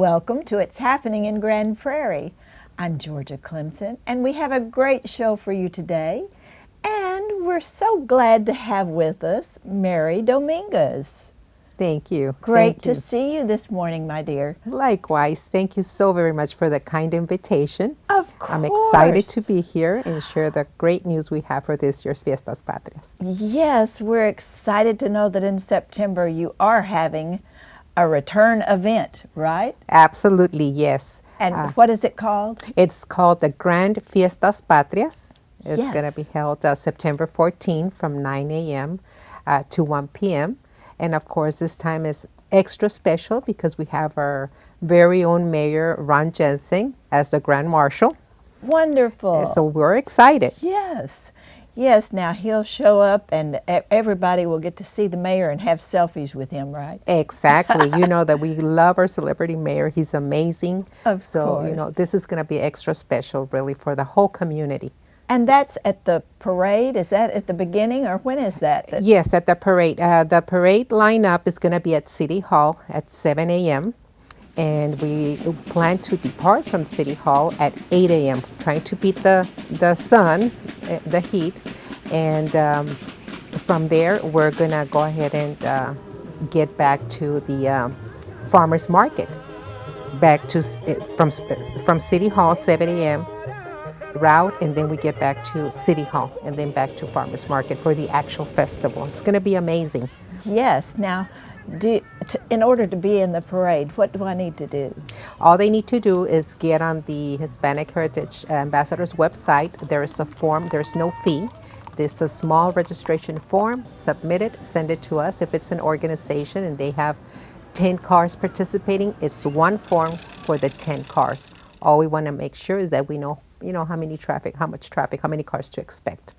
Welcome to It's Happening in Grand Prairie. I'm Georgia Clemson, and we have a great show for you today. And we're so glad to have with us Mary Dominguez. Thank you. Great Thank to you. see you this morning, my dear. Likewise, thank you so very much for the kind invitation. Of course. I'm excited to be here and share the great news we have for this year's Fiestas Patrias. Yes, we're excited to know that in September you are having a return event, right? Absolutely, yes. And what is it called? It's called the Grand Fiestas Patrias. It's Yes. going to be held September 14 from 9 a.m. To 1 p.m. And of course, this time is extra special because we have our very own Mayor, Ron Jensen, as the Grand Marshal. Wonderful. So we're excited. Yes. Yes, now he'll show up and everybody will get to see the mayor and have selfies with him, right? Exactly. You know that we love our celebrity mayor. He's amazing. Of So, course. this is going to be extra special, really, for the whole community. And that's at the parade? Is that at the beginning or when is that? Yes, at the parade. The parade lineup is going to be at City Hall at 7 a.m. And we plan to depart from City Hall at 8 a.m., trying to beat the sun, the heat. And from there, we're going to go ahead and get back to the farmer's market. Back to from City Hall, 7 a.m. route, and then we get back to City Hall, and then back to farmer's market for the actual festival. It's going to be amazing. Yes. Now, in order to be in the parade, what do I need to do? All they need to do is get on the Hispanic Heritage Ambassadors website. There is a form. There's no fee. There's a small registration form. Submit it, send it to us. If it's an organization and they have 10 cars participating, it's one form for the 10 cars. All we want to make sure is that we know how many traffic, how much traffic, how many cars to expect.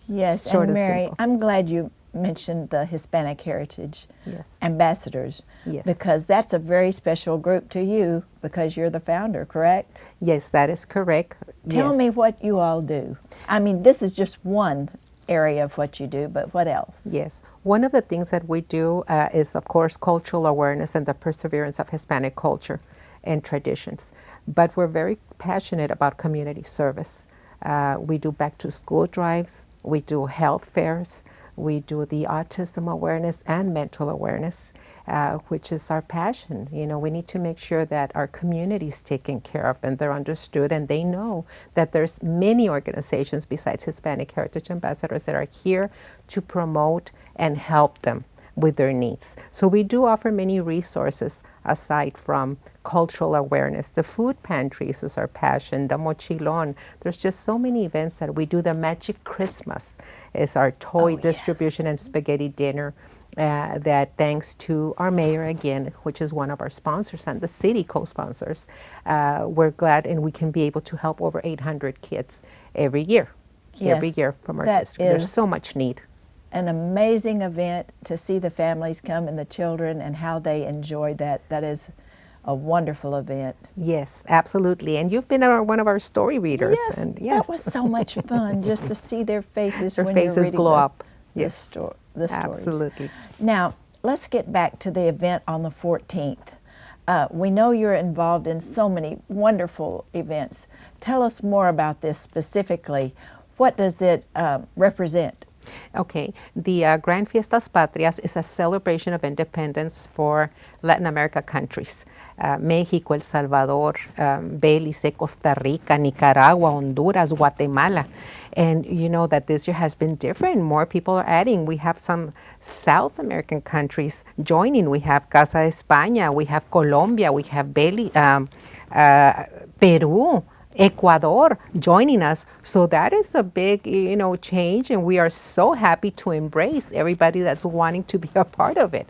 Yes, Short and and Mary, simple. I'm glad you mentioned the Hispanic Heritage Yes. Ambassadors. Yes. Because that's a very special group to you because you're the founder, correct? Yes, that is correct. Tell Yes. me what you all do. I mean, this is just one area of what you do, but what else? Yes. One of the things that we do is, of course, cultural awareness and the perseverance of Hispanic culture and traditions. But we're very passionate about community service. We do back to school drives, we do health fairs, we do the autism awareness and mental awareness, which is our passion. We need to make sure that our community is taken care of and they're understood, and they know that there's many organizations besides Hispanic Heritage Ambassadors that are here to promote and help them with their needs. So we do offer many resources aside from cultural awareness. The food pantries is our passion, the mochilon. There's just so many events that we do. The Magic Christmas is our toy distribution and spaghetti dinner that, thanks to our mayor again, which is one of our sponsors and the city co-sponsors, we're glad and we can be able to help over 800 kids every year. Yes, every year from our that district. There's is so much need. an amazing event to see the families come and the children and how they enjoy that. That is a wonderful event. Yes, absolutely. And you've been one of our story readers. Yes, And that was so much fun just to see their faces Their when faces you're reading glow up. the Yes. stories. Absolutely. Now, let's get back to the event on the 14th. We know you're involved in so many wonderful events. Tell us more about this specifically. What does it represent? Okay, the Grand Fiestas Patrias is a celebration of independence for Latin America countries. Mexico, El Salvador, Belice, Costa Rica, Nicaragua, Honduras, Guatemala. And you know that this year has been different. More people are adding. We have some South American countries joining. We have Casa de España, we have Colombia, we have Peru, Ecuador joining us. So that is a big, change, and we are so happy to embrace everybody that's wanting to be a part of it.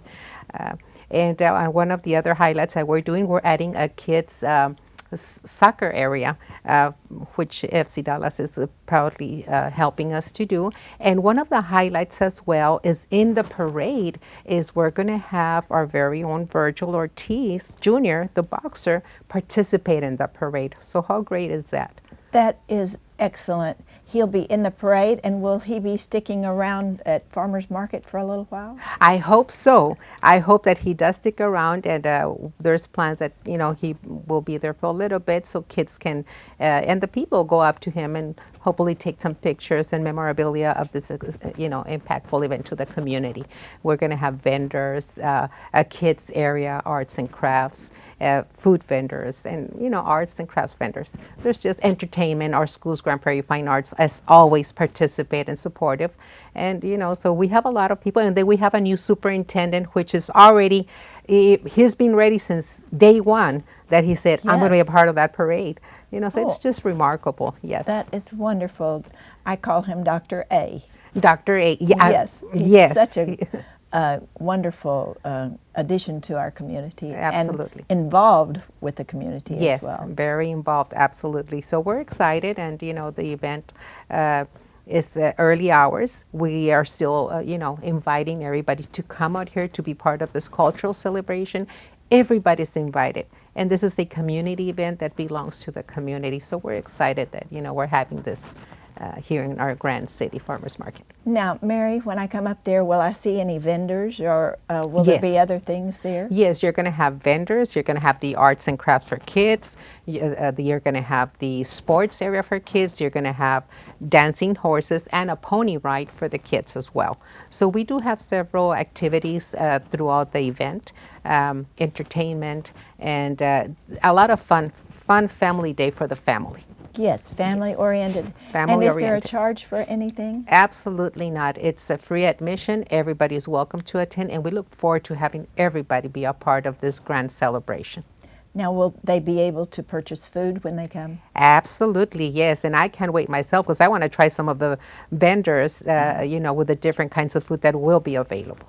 And one of the other highlights that we're adding a kids soccer area, which FC Dallas is proudly helping us to do. And one of the highlights as well is in the parade is we're going to have our very own Virgil Ortiz Jr., the boxer, participate in the parade. So how great is that? That is Excellent. He'll be in the parade, and will he be sticking around at Farmers Market for a little while? I hope so. I hope that he does stick around, and there's plans that he will be there for a little bit, so kids can and the people go up to him and hopefully take some pictures and memorabilia of this impactful event to the community. We're going to have vendors, a kids area, arts and crafts, food vendors, and arts and crafts vendors. There's just entertainment. Our school's Grand Prairie Fine Arts, as always, participate and supportive. And so we have a lot of people, and then we have a new superintendent, which is already, he's been ready since day one that he said, I'm going to be a part of that parade. So it's just remarkable. Yes. That is wonderful. I call him Dr. A. Dr. A. Yeah, yes. He's such a wonderful addition to our community. Absolutely. And involved with the community as well. Yes, very involved, absolutely. So we're excited, and the event is early hours. We are still, inviting everybody to come out here to be part of this cultural celebration. Everybody's invited. And this is a community event that belongs to the community. So we're excited that, we're having this here in our Grand City Farmers Market. Now, Mary, when I come up there, will I see any vendors, or will there be other things there? Yes, you're going to have vendors. You're going to have the arts and crafts for kids. You're going to have the sports area for kids. You're going to have dancing horses and a pony ride for the kids as well. So we do have several activities throughout the event, entertainment, and a lot of fun family day for the family. Yes, family-oriented. And is there a charge for anything? Absolutely not. It's a free admission. Everybody is welcome to attend, and we look forward to having everybody be a part of this grand celebration. Now, will they be able to purchase food when they come? Absolutely, yes. And I can't wait myself, because I want to try some of the vendors, with the different kinds of food that will be available.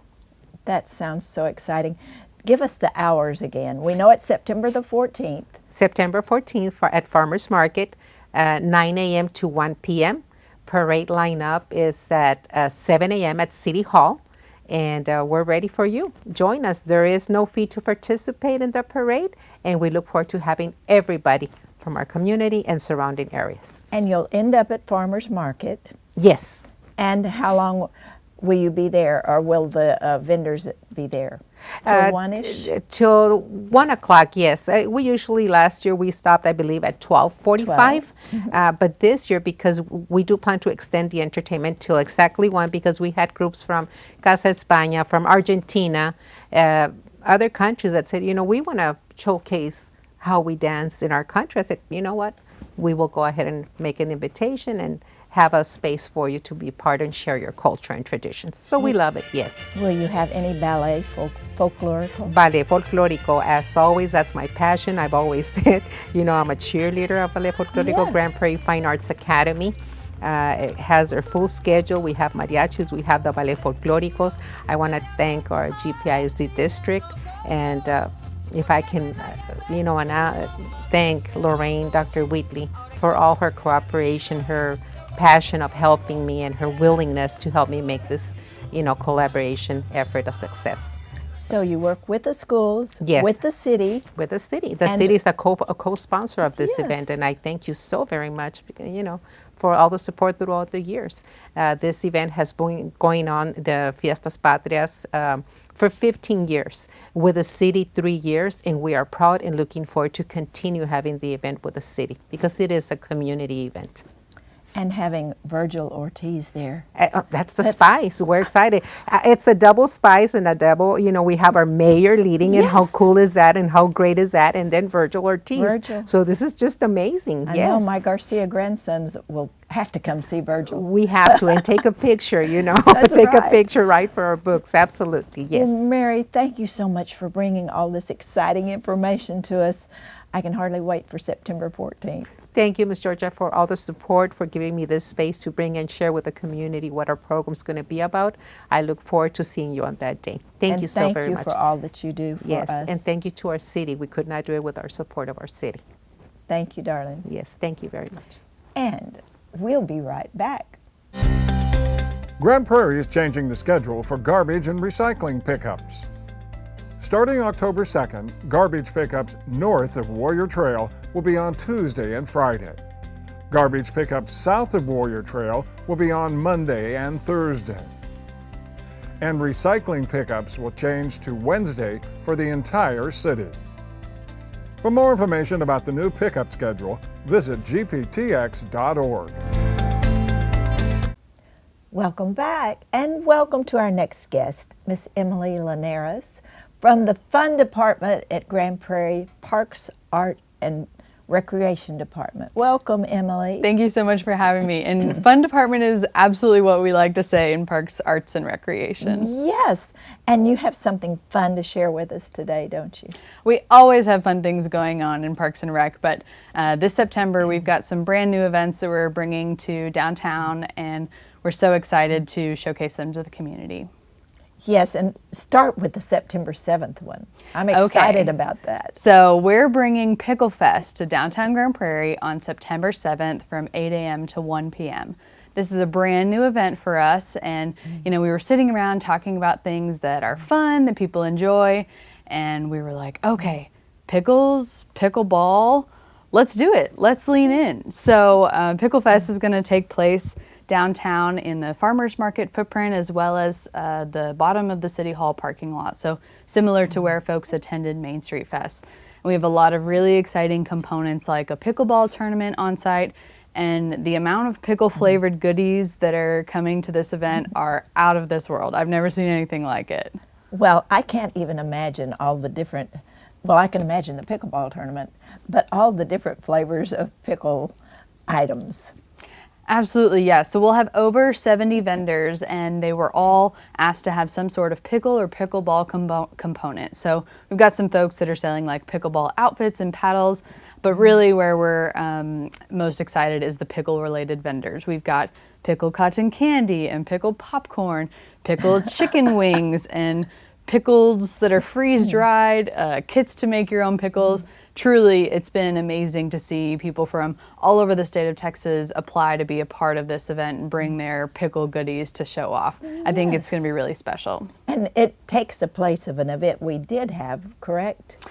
That sounds so exciting. Give us the hours again. We know it's September the 14th. September 14th at Farmers Market, 9 a.m. to 1 p.m. Parade lineup is at 7 a.m. at City Hall, and we're ready for you. Join us. There is no fee to participate in the parade, and we look forward to having everybody from our community and surrounding areas. And you'll end up at Farmers Market. Yes. And how long will you be there, or will the vendors be there? Till 1-ish? Till 1 o'clock, yes. We usually, last year, we stopped, I believe, at 12:45. But this year, because we do plan to extend the entertainment till exactly 1, because we had groups from Casa España, from Argentina, other countries that said, we want to showcase how we dance in our country. I said, you know what? We will go ahead and make an invitation and have a space for you to be part and share your culture and traditions. So we love it, yes. Will you have any ballet folklorico? Ballet folklorico, as always, that's my passion. I've always said, I'm a cheerleader of Ballet Folklorico, Grand Prairie Fine Arts Academy. It has their full schedule. We have mariachis, we have the Ballet Folkloricos. I want to thank our GPISD district, and if I can, thank Lorraine, Dr. Wheatley, for all her cooperation, her passion of helping me, and her willingness to help me make this, collaboration effort a success. So you work with the schools, yes, with the city. With the city. The city is a co-sponsor of this event, and I thank you so very much, for all the support throughout the years. This event has been going on, the Fiestas Patrias, for 15 years, with the city 3 years, and we are proud and looking forward to continue having the event with the city, because it is a community event. And having Virgil Ortiz there. That's the spice. We're excited. It's a double spice and a double, we have our mayor leading, and how cool is that, and how great is that, and then Virgil Ortiz. So this is just amazing. I know my Garcia grandsons will have to come see Virgil. We have to, and take a picture, That's take right. a picture right for our books. Absolutely, yes. Well, Mary, thank you so much for bringing all this exciting information to us. I can hardly wait for September 14th. Thank you, Ms. Georgia, for all the support, for giving me this space to bring and share with the community what our program is going to be about. I look forward to seeing you on that day. Thank you so very much. Thank you for all that you do for us. And thank you to our city. We could not do it with our support of our city. Thank you, darling. Yes, thank you very much. And we'll be right back. Grand Prairie is changing the schedule for garbage and recycling pickups. Starting October 2nd, garbage pickups north of Warrior Trail will be on Tuesday and Friday. Garbage pickups south of Warrior Trail will be on Monday and Thursday. And recycling pickups will change to Wednesday for the entire city. For more information about the new pickup schedule, visit gptx.org. Welcome back, and welcome to our next guest, Miss Emily Linares from the Fun Department at Grand Prairie Parks, Art, and Recreation Department. Welcome, Emily. Thank you so much for having me. And Fun Department is absolutely what we like to say in Parks, Arts, and Recreation. Yes, and you have something fun to share with us today, don't you? We always have fun things going on in Parks and Rec, but this September we've got some brand new events that we're bringing to downtown, and we're so excited to showcase them to the community. Yes, and start with the September 7th one. I'm excited about that. So we're bringing Picklefest to downtown Grand Prairie on September 7th from 8 a.m. to 1 p.m. This is a brand new event for us, and we were sitting around talking about things that are fun, that people enjoy, and we were like, okay, pickles, pickleball, let's do it. Let's lean in. So Picklefest is going to take place downtown in the farmers market footprint, as well as the bottom of the City Hall parking lot. So similar to where folks attended Main Street Fest. And we have a lot of really exciting components like a pickleball tournament on site, and the amount of pickle flavored goodies that are coming to this event are out of this world. I've never seen anything like it. Well, I can't even imagine all the different, well, I can imagine the pickleball tournament, but all the different flavors of pickle items. Absolutely, yes. So we'll have over 70 vendors, and they were all asked to have some sort of pickle or pickleball component. So we've got some folks that are selling like pickleball outfits and paddles, but really where we're most excited is the pickle-related vendors. We've got pickled cotton candy and pickled popcorn, pickled chicken wings, and pickles that are freeze-dried, kits to make your own pickles. Truly, it's been amazing to see people from all over the state of Texas apply to be a part of this event and bring their pickle goodies to show off. I think it's going to be really special. And it takes the place of an event we did have, correct?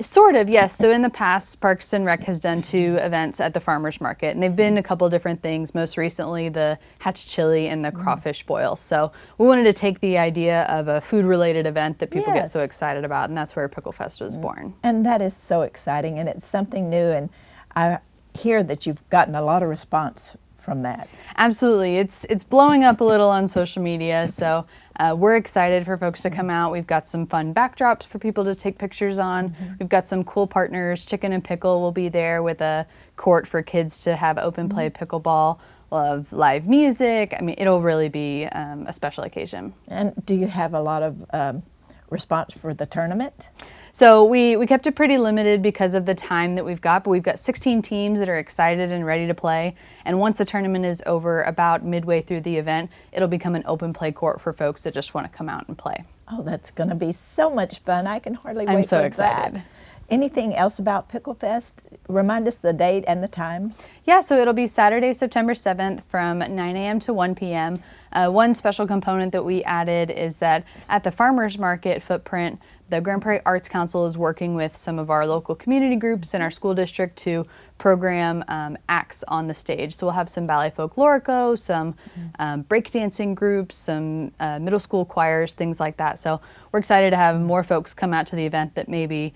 Sort of, yes. So in the past, Parks and Rec has done 2 events at the farmers market, and they've been a couple different things, most recently the hatch chili and the crawfish boil. So we wanted to take the idea of a food-related event that people get so excited about, and that's where Picklefest was born. And that is so exciting, and it's something new, and I hear that you've gotten a lot of response from that. Absolutely. It's blowing up a little on social media, so we're excited for folks to come out. We've got some fun backdrops for people to take pictures on. We've got some cool partners. Chicken and Pickle will be there with a court for kids to have open play pickleball. We'll have live music. I mean, it'll really be a special occasion. And do you have a lot of response for the tournament? So we kept it pretty limited because of the time that we've got, but we've got 16 teams that are excited and ready to play. And once the tournament is over, about midway through the event, it'll become an open play court for folks that just want to come out and play. Oh, that's going to be so much fun. I can hardly wait I'm so for excited. that. Anything else about Picklefest? Remind us the date and the times. Yeah, so it'll be Saturday, September 7th from 9 a.m. to 1 p.m. One special component that we added is that at the farmers market footprint, the Grand Prairie Arts Council is working with some of our local community groups in our school district to program acts on the stage. So we'll have some ballet folklorico, some breakdancing groups, some middle school choirs, things like that. So we're excited to have more folks come out to the event that maybe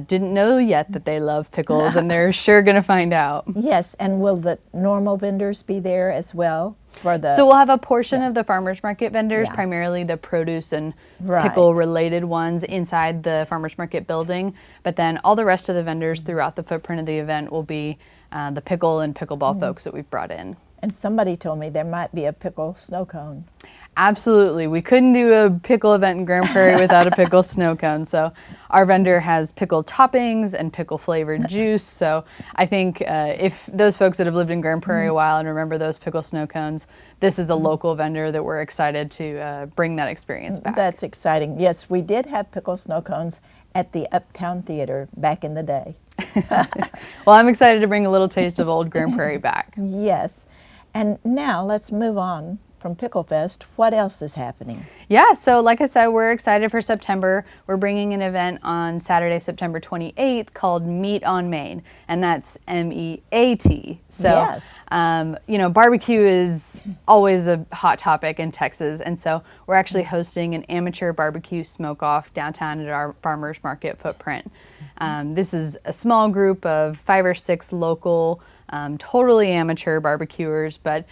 didn't know yet that they love pickles, and they're sure going to find out. Yes, and will the normal vendors be there as well? So we'll have a portion of the farmers market vendors, primarily the produce and pickle related ones inside the farmers market building, but then all the rest of the vendors throughout the footprint of the event will be the pickle and pickleball folks that we've brought in. And somebody told me there might be a pickle snow cone. Absolutely. We couldn't do a pickle event in Grand Prairie without a pickle snow cone. So our vendor has pickle toppings and pickle flavored juice. So I think if those folks that have lived in Grand Prairie a while and remember those pickle snow cones, this is a local vendor that we're excited to bring that experience back. That's exciting. Yes, we did have pickle snow cones at the Uptown Theater back in the day. Well, I'm excited to bring a little taste of old Grand Prairie back. Yes. And now let's move on from Picklefest, what else is happening? Yeah, so like I said, we're excited for September. We're bringing an event on Saturday, September 28th called Meat on Maine, and that's MEAT. So, Yes. you know, barbecue is always a hot topic in Texas, and so we're actually hosting an amateur barbecue smoke-off downtown at our farmers market footprint. This is a small group of 5 or 6 local, totally amateur barbecuers, but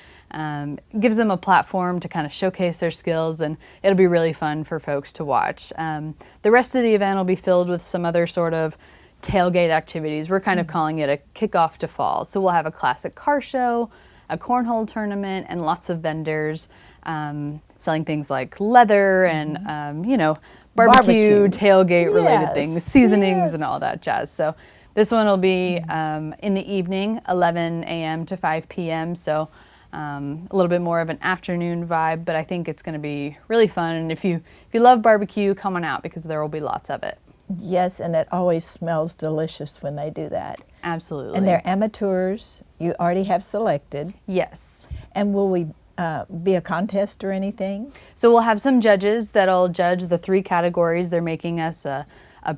gives them a platform to kind of showcase their skills, and it'll be really fun for folks to watch. The rest of the event will be filled with some other sort of tailgate activities. We're kind of calling it a kickoff to fall. So we'll have a classic car show, a cornhole tournament, and lots of vendors selling things like leather and, you know, barbecue. Tailgate related things, seasonings and all that jazz. So this one will be in the evening, 11 a.m. to 5 p.m. So a little bit more of an afternoon vibe, but I think it's going to be really fun. And if you love barbecue, come on out because there will be lots of it. Yes, and it always smells delicious when they do that. Absolutely. And they're amateurs. You already have selected. Yes. And will we be a contest or anything? So we'll have some judges that'll judge the 3 categories. They're making us a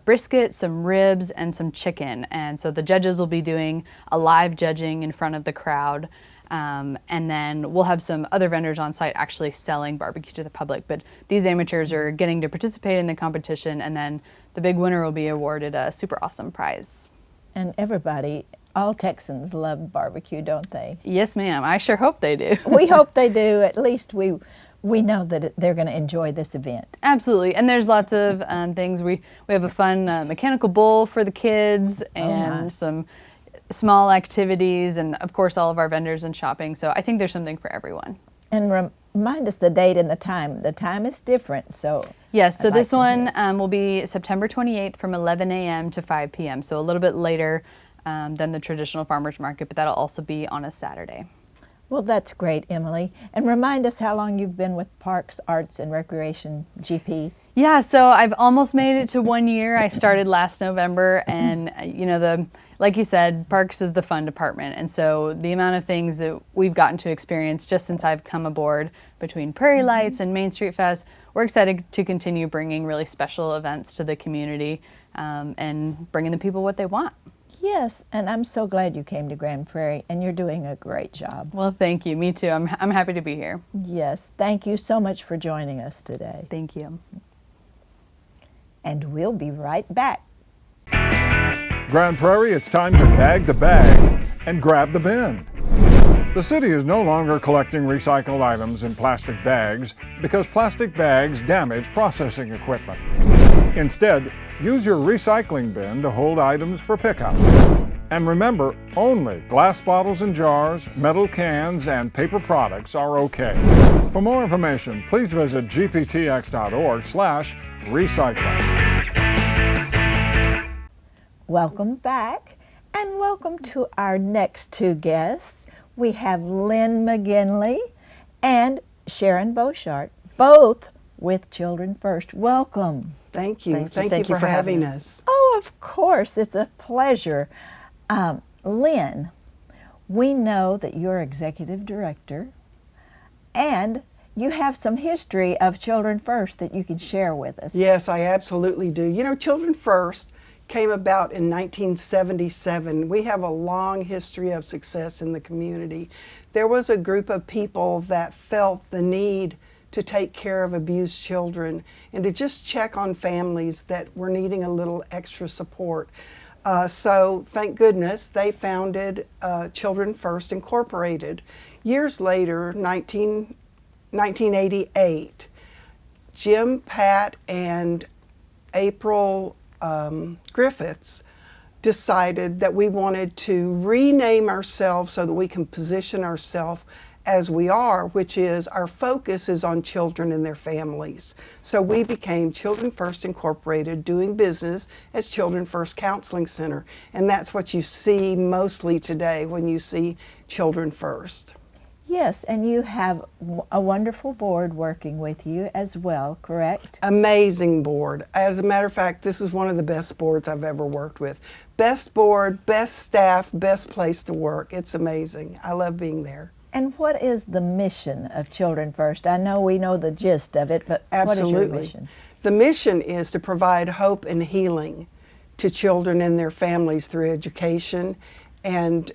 brisket, some ribs, and some chicken. And so the judges will be doing a live judging in front of the crowd. And then we'll have some other vendors on site actually selling barbecue to the public. But these amateurs are getting to participate in the competition, and then the big winner will be awarded a super awesome prize. And everybody, all Texans love barbecue, don't they? Yes, ma'am. I sure hope they do. We hope they do. At least we know that they're going to enjoy this event. Absolutely. And there's lots of things. We have a fun mechanical bull for the kids and some small activities, and of course all of our vendors and shopping. So I think there's something for everyone. And remind us the date and the time. The time is different, so. Yes, so this one will be September 28th from 11 a.m. to 5 p.m. So a little bit later than the traditional farmers market, but that'll also be on a Saturday. Well, that's great, Emily. And remind us how long you've been with Parks, Arts, and Recreation, GP. Yeah, so I've almost made it to 1 year. I started last November, and you know, like you said, Parks is the fun department, and so the amount of things that we've gotten to experience just since I've come aboard between Prairie Lights and Main Street Fest, we're excited to continue bringing really special events to the community and bringing the people what they want. Yes, and I'm so glad you came to Grand Prairie, and you're doing a great job. Well, thank you. Me too. I'm happy to be here. Yes, thank you so much for joining us today. Thank you. And we'll be right back. Grand Prairie, it's time to bag the bag and grab the bin. The city is no longer collecting recycled items in plastic bags because plastic bags damage processing equipment. Instead, use your recycling bin to hold items for pickup. And remember, only glass bottles and jars, metal cans, and paper products are okay. For more information, please visit gptx.org/recycling. Welcome back, and welcome to our next 2 guests. We have Lynn McGinley and Sharon Beauchart, both with Children First. Welcome. Thank you. Thank you for having us. Oh, of course. It's a pleasure. Lynn, we know that you're executive director, and you have some history of Children First that you can share with us. Yes, I absolutely do. You know, Children First came about in 1977. We have a long history of success in the community. There was a group of people that felt the need to take care of abused children and to just check on families that were needing a little extra support. So thank goodness they founded Children First Incorporated. Years later, 1988, Jim, Pat, and April Griffiths decided that we wanted to rename ourselves so that we can position ourselves as we are, which is our focus is on children and their families. So we became Children First Incorporated, doing business as Children First Counseling Center. And that's what you see mostly today when you see Children First. Yes, and you have a wonderful board working with you as well, correct? Amazing board. As a matter of fact, this is one of the best boards I've ever worked with. Best board, best staff, best place to work. It's amazing. I love being there. And what is the mission of Children First? I know we know the gist of it, but Absolutely. what is your mission? The mission is to provide hope and healing to children and their families through education and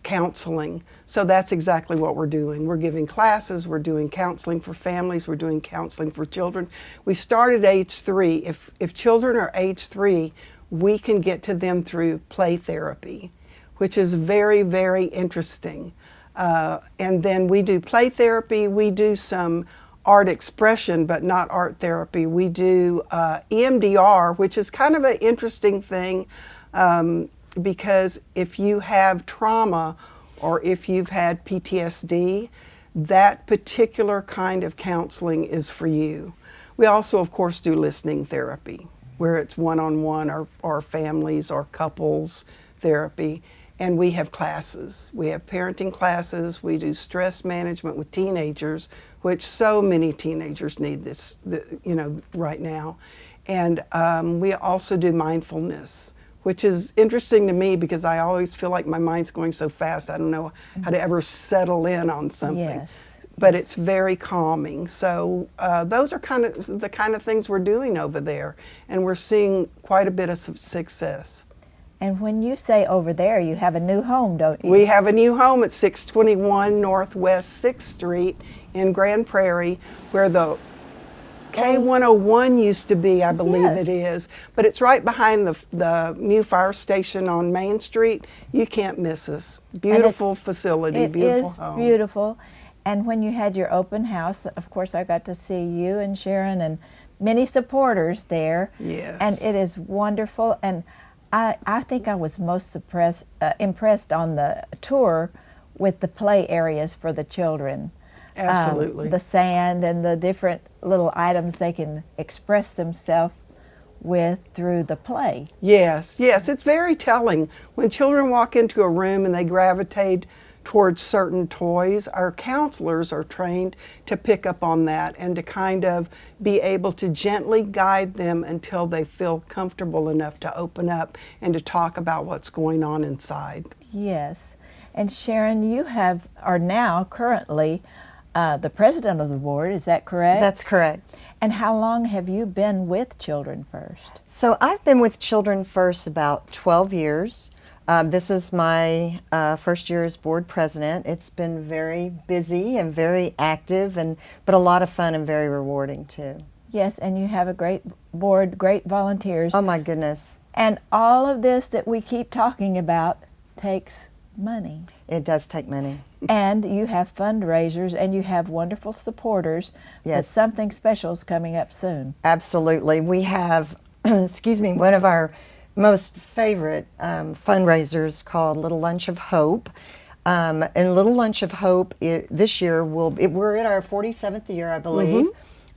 counseling. So that's exactly what we're doing. We're giving classes, we're doing counseling for families, we're doing counseling for children. We start at age 3. If children are age 3, we can get to them through play therapy, which is very, very interesting. And then we do play therapy, we do some art expression, but not art therapy. We do EMDR, which is kind of an interesting thing because if you have trauma or if you've had PTSD, that particular kind of counseling is for you. We also, of course, do listening therapy, where it's one-on-one or families or couples therapy. And we have classes. We have parenting classes. We do stress management with teenagers, which so many teenagers need this, right now. And we also do mindfulness, which is interesting to me because I always feel like my mind's going so fast. I don't know how to ever settle in on something. Yes. But it's very calming. So those are the kind of things we're doing over there. And we're seeing quite a bit of success. And when you say over there, you have a new home, don't you? We have a new home at 621 Northwest 6th Street in Grand Prairie, where the K101 used to be, I believe Yes. it is. But it's right behind the new fire station on Main Street. You can't miss us. Beautiful facility, beautiful home. It is beautiful. And when you had your open house, of course, I got to see you and Sharon and many supporters there. Yes. And it is wonderful. And I think I was most impressed on the tour with the play areas for the children. Absolutely. The sand and the different little items they can express themselves with through the play. Yes, it's very telling. When children walk into a room and they gravitate towards certain toys, our counselors are trained to pick up on that and to kind of be able to gently guide them until they feel comfortable enough to open up and to talk about what's going on inside. Yes. And Sharon, you are now currently the president of the board, is that correct? That's correct. And how long have you been with Children First? So I've been with Children First about 12 years. This is my first year as board president. It's been very busy and very active, but a lot of fun and very rewarding too. Yes, and you have a great board, great volunteers. Oh my goodness. And all of this that we keep talking about takes money. It does take money. And you have fundraisers and you have wonderful supporters. Yes. But something special is coming up soon. Absolutely. We have, one of our most favorite fundraisers called Little Lunch of Hope. And Little Lunch of Hope this year we're in our 47th year, I believe.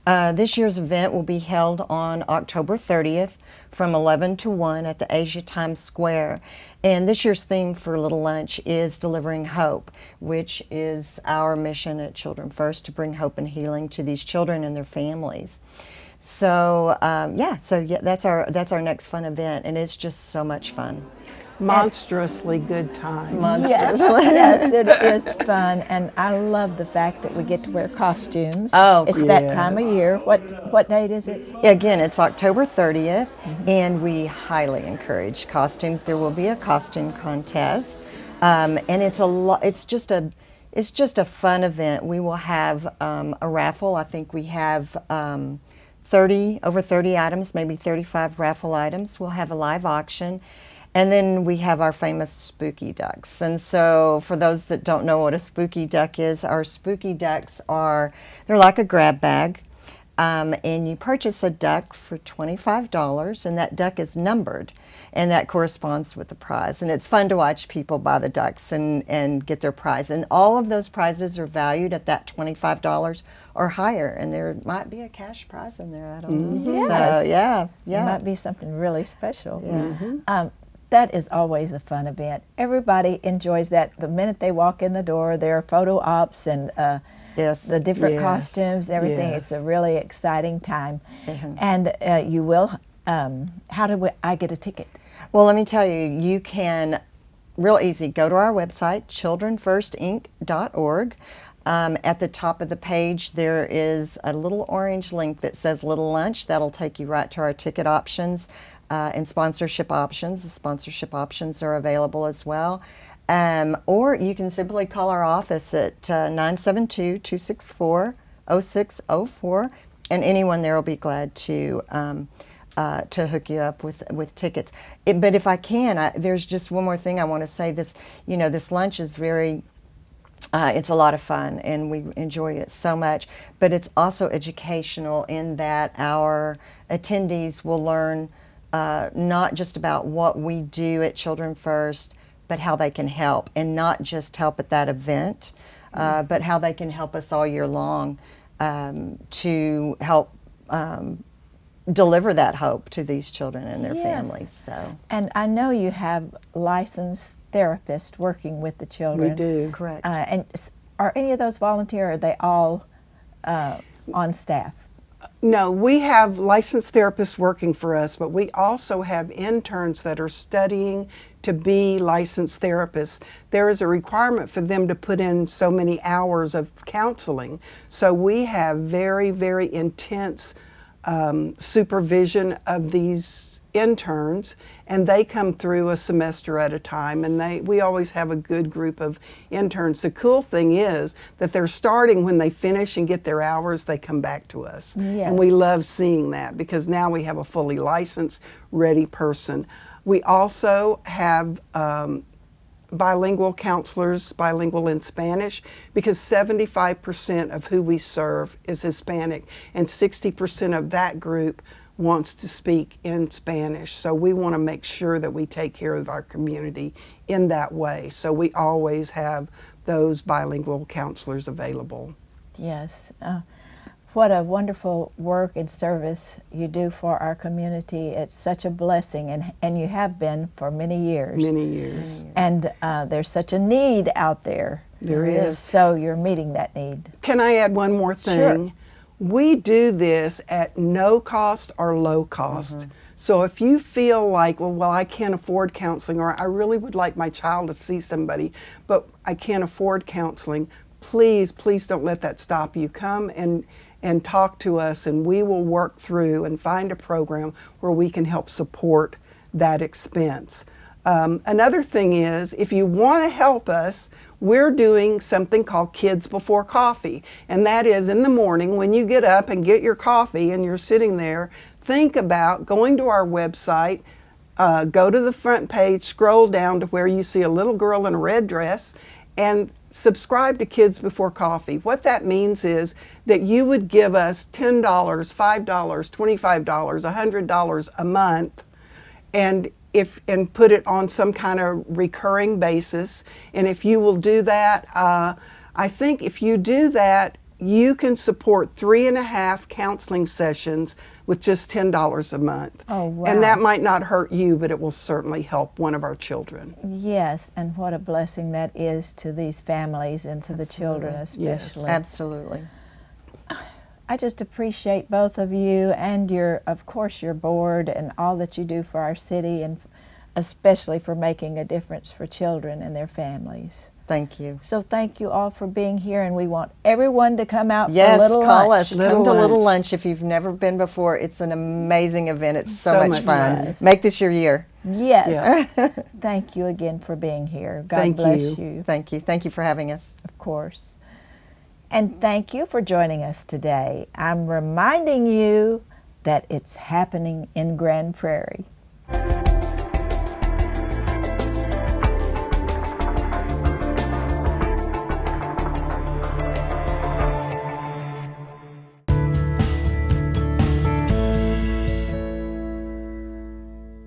This year's event will be held on October 30th from 11 to 1 at the Asia Times Square. And this year's theme for Little Lunch is Delivering Hope, which is our mission at Children First, to bring hope and healing to these children and their families. So that's our next fun event, and it's just so much fun. Monstrously good time. Yes, it is fun, and I love the fact that we get to wear costumes. Oh, it's that time of year. What date is it? Again, it's October 30th, and we highly encourage costumes. There will be a costume contest, and it's just a fun event. We will have a raffle. I think we have over 30 items, maybe 35 raffle items. We'll have a live auction. And then we have our famous spooky ducks. And so for those that don't know what a spooky duck is, our spooky ducks they're like a grab bag. And you purchase a duck for $25, and that duck is numbered, and that corresponds with the prize. And it's fun to watch people buy the ducks and get their prize. And all of those prizes are valued at that $25 or higher, and there might be a cash prize in there. I don't know. Yes. So, yeah. It might be something really special. Yeah. That is always a fun event. Everybody enjoys that. The minute they walk in the door, there are photo ops and Yes. the different Yes. costumes, everything. Yes. It's a really exciting time. Mhm. And you will, how do I get a ticket? Well, let me tell you, you can real easy. Go to our website, childrenfirstinc.org. At the top of the page, there is a little orange link that says Little Lunch. That'll take you right to our ticket options and sponsorship options. The sponsorship options are available as well. Or you can simply call our office at 972-264-0604, and anyone there will be glad to hook you up with tickets. But if I can, there's just one more thing I want to say. This lunch is very, it's a lot of fun, and we enjoy it so much. But it's also educational in that our attendees will learn not just about what we do at Children First, but how they can help, and not just help at that event, but how they can help us all year long to help deliver that hope to these children and their families. So, and I know you have licensed therapists working with the children. We do. correct. And are any of those volunteer, or are they all on staff? No, we have licensed therapists working for us, but we also have interns that are studying to be licensed therapists. There is a requirement for them to put in so many hours of counseling. So we have very, very intense supervision of these interns, and they come through a semester at a time, and we always have a good group of interns. The cool thing is that they're starting when they finish and get their hours, they come back to us. Yes. And we love seeing that, because now we have a fully licensed, ready person. We also have bilingual counselors, bilingual in Spanish, because 75% of who we serve is Hispanic, and 60% of that group wants to speak in Spanish. So we want to make sure that we take care of our community in that way. So we always have those bilingual counselors available. Yes. What a wonderful work and service you do for our community. It's such a blessing, and you have been for many years. Many years. And there's such a need out there. There is. So you're meeting that need. Can I add one more thing? Sure. We do this at no cost or low cost. So if you feel like, well, I can't afford counseling, or I really would like my child to see somebody, but I can't afford counseling, please, please don't let that stop you. Come and talk to us, and we will work through and find a program where we can help support that expense. Another thing is, if you want to help us, we're doing something called Kids Before Coffee. And that is, in the morning when you get up and get your coffee and you're sitting there, think about going to our website, go to the front page, scroll down to where you see a little girl in a red dress, and subscribe to Kids Before Coffee. What that means is that you would give us $10, $5, $25, $100 a month, and put it on some kind of recurring basis. And if you will do that, I think if you do that, you can support 3.5 counseling sessions with just $10 a month. Oh, wow. And that might not hurt you, but it will certainly help one of our children. Yes, and what a blessing that is to these families and to the children especially. Absolutely. I just appreciate both of you and of course, your board and all that you do for our city, and especially for making a difference for children and their families. Thank you. So thank you all for being here, and we want everyone to come out Yes, for Little call Lunch. us. Come to Little Lunch if you've never been before. It's an amazing event. It's so much fun. fun. Make this your year. Yes. Thank you again for being here. God Thank bless you. you. Thank you. Thank you for having us. Of course. And thank you for joining us today. I'm reminding you that it's happening in Grand Prairie.